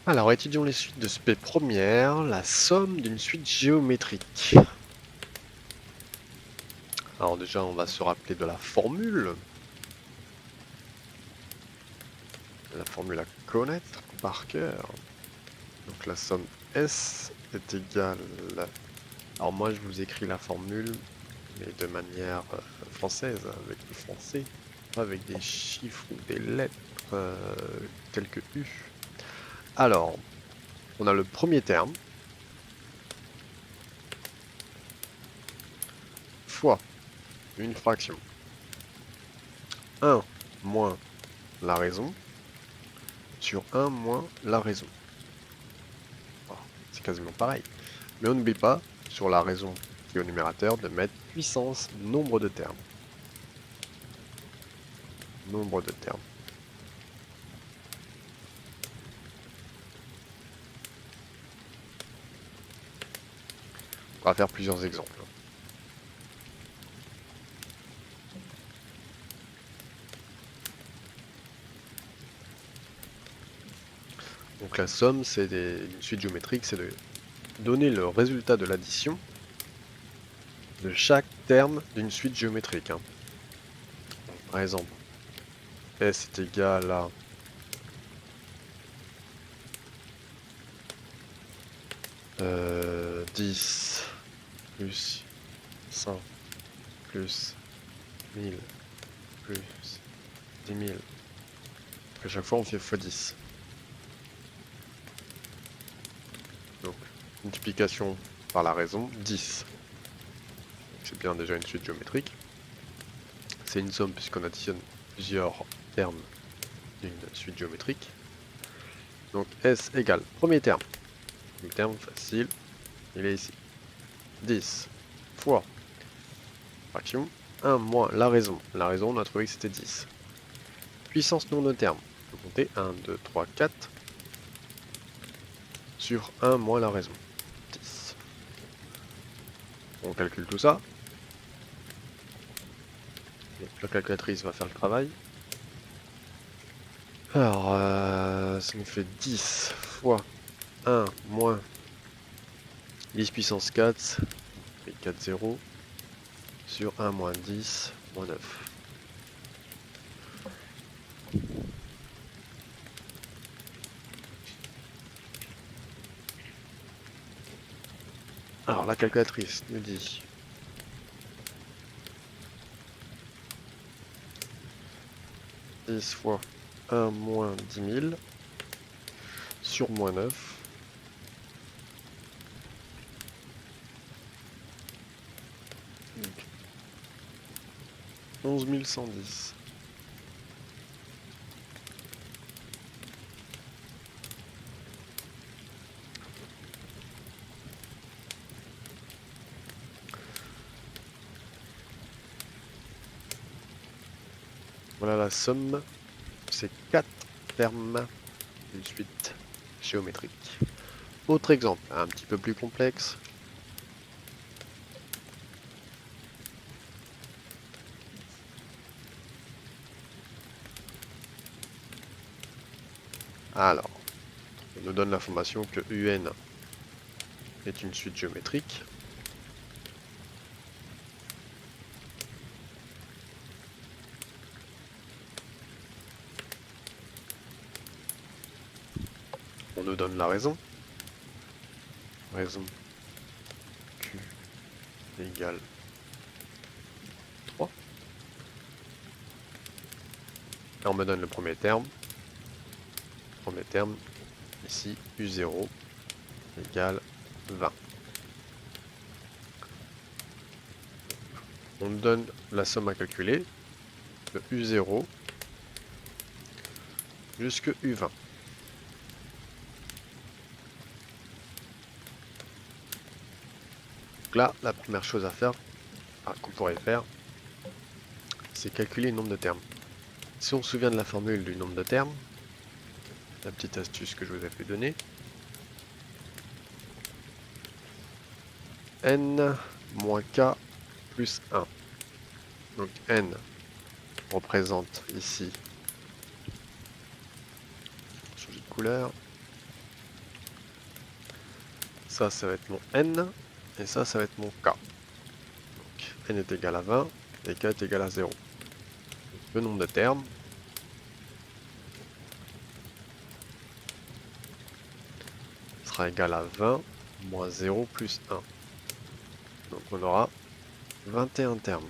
Alors, étudions les suites de spé première, la somme d'une suite géométrique. Alors déjà, on va se rappeler de la formule à connaître par cœur. Donc la somme S est égale... Alors moi, je vous écris la formule, mais de manière française, avec le français, pas avec des chiffres ou des lettres telles que U. Alors, on a le premier terme, fois une fraction. 1 moins la raison sur 1 moins la raison. Bon, c'est quasiment pareil. Mais on n'oublie pas, sur la raison qui est au numérateur, de mettre puissance nombre de termes. Nombre de termes. On va faire plusieurs exemples. Donc la somme, c'est une suite géométrique, c'est de donner le résultat de l'addition de chaque terme d'une suite géométrique. Donc, par exemple, S est égal à 10 plus 100 plus 1000 plus 10 000. À chaque fois, on fait x10. Donc, multiplication par la raison, 10. C'est bien déjà une suite géométrique. C'est une somme puisqu'on additionne plusieurs termes d'une suite géométrique. Donc S égale premier terme. Le terme facile, il est ici. 10 fois fraction 1 moins la raison. La raison, on a trouvé que c'était 10. Puissance nombre de termes. On peut compter 1, 2, 3, 4 sur 1 moins la raison. 10. On calcule tout ça. Donc, la calculatrice va faire le travail. Alors, ça nous fait 10 fois 1 moins 10 puissance 4, et 4 0, sur 1 moins 10, moins 9. Alors, la calculatrice nous dit 10 fois 1 moins 10 000 sur moins 9. Donc, 11 110. Voilà la somme. C'est 4 termes d'une suite géométrique. Autre exemple, un petit peu plus complexe. Alors, on nous donne l'information que UN est une suite géométrique. On nous donne la raison. Raison Q égale 3. Là, on me donne le premier terme. Premier terme, ici, U0 égale 20. On nous donne la somme à calculer, de U0 jusque U20. Donc là, la première chose à faire, qu'on pourrait faire, c'est calculer le nombre de termes. Si on se souvient de la formule du nombre de termes, la petite astuce que je vous ai fait donner, n moins k plus 1. Donc n représente ici, changer de couleur, ça va être mon n, et ça va être mon k. Donc n est égal à 20, et k est égal à 0. Le nombre de termes sera égal à 20 moins 0 plus 1. Donc on aura 21 termes.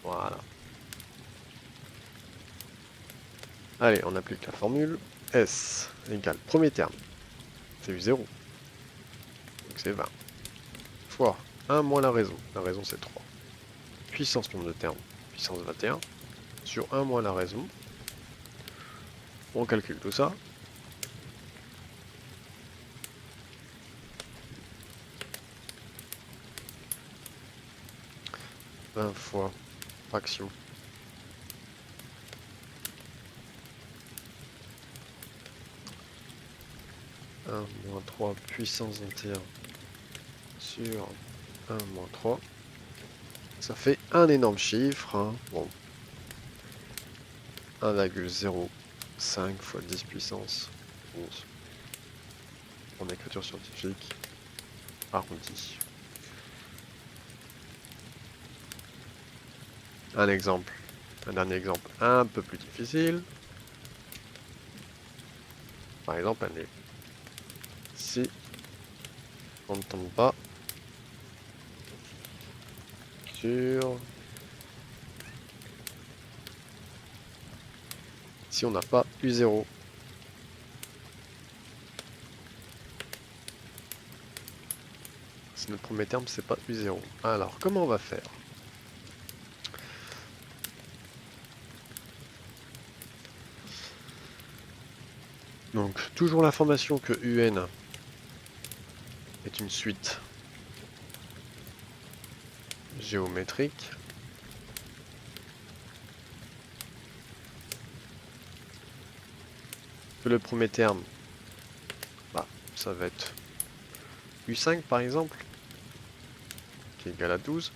Voilà. Allez, on applique la formule. S égale premier terme, c'est 0. Donc c'est 20. Fois 1 moins la raison. La raison c'est 3. Puissance nombre de termes, puissance 21. Sur 1 moins la raison. On calcule tout ça. Fois fraction. Moins 3 puissance 21 sur 1 moins 3. Ça fait un énorme chiffre. Hein. Bon. 1,05 fois 10 puissance 11. En écriture scientifique, arrondi. Un exemple. Un dernier exemple un peu plus difficile. Par exemple, allez. Si on ne tombe pas sur... Si on n'a pas U0. Si notre premier terme, c'est pas U0. Alors, comment on va faire? Donc, toujours l'information que UN est une suite géométrique. Que le premier terme, bah, ça va être U5 par exemple, qui est égal à 12.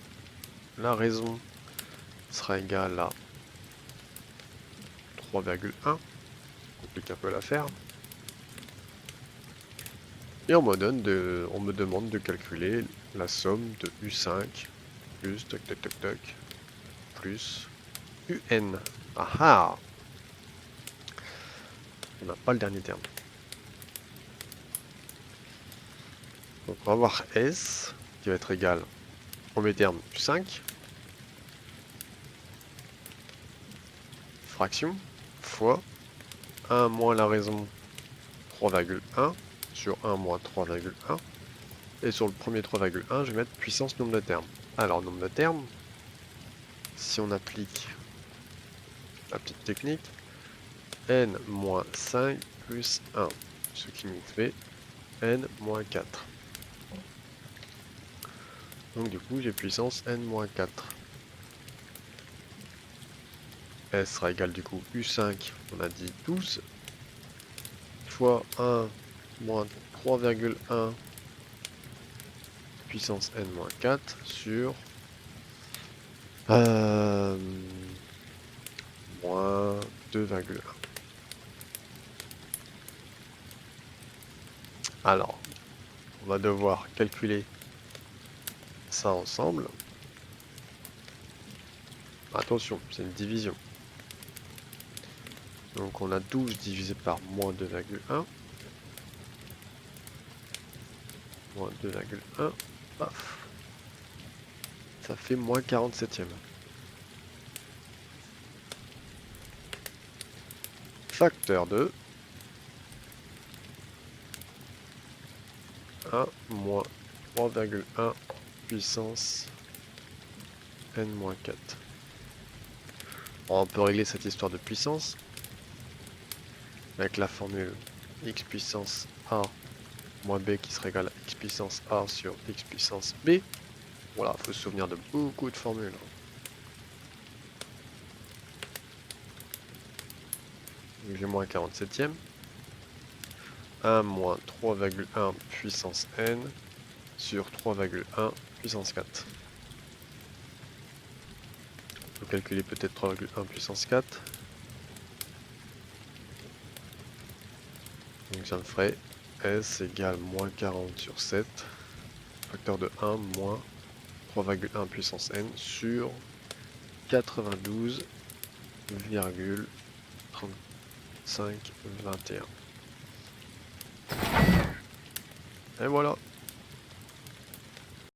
La raison sera égale à 3,1. On complique un peu l'affaire. Et on me demande de calculer la somme de U5 plus toc toc toc toc plus UN. Ah ah! On n'a pas le dernier terme. Donc on va voir S qui va être égal au premier terme U5 fraction fois 1 moins la raison 3,1 sur 1 moins 3,1. Et sur le premier 3,1, je vais mettre puissance nombre de termes. Alors, nombre de termes, si on applique la petite technique, n moins 5 plus 1, ce qui nous fait n moins 4. Donc du coup, j'ai puissance n moins 4. S sera égal du coup U5, on a dit 12, fois 1 moins 3,1 puissance n moins 4 sur moins 2,1. Alors, on va devoir calculer ça ensemble. Attention, c'est une division. Donc on a 12 divisé par moins 2,1. Moins 2,1. Paf. Ça fait moins 47e. Facteur de 1 moins 3,1 puissance n moins 4. On peut régler cette histoire de puissance avec la formule x puissance a moins b qui serait égal à x puissance a sur x puissance b. Voilà, il faut se souvenir de beaucoup de formules. J'ai moins 47e. 1 moins 3,1 puissance n sur 3,1 puissance 4. On peut calculer peut-être 3,1 puissance 4. Donc ça me ferait S égale moins 40 sur 7, facteur de 1 moins 3,1 puissance n sur 92,3521. Et voilà.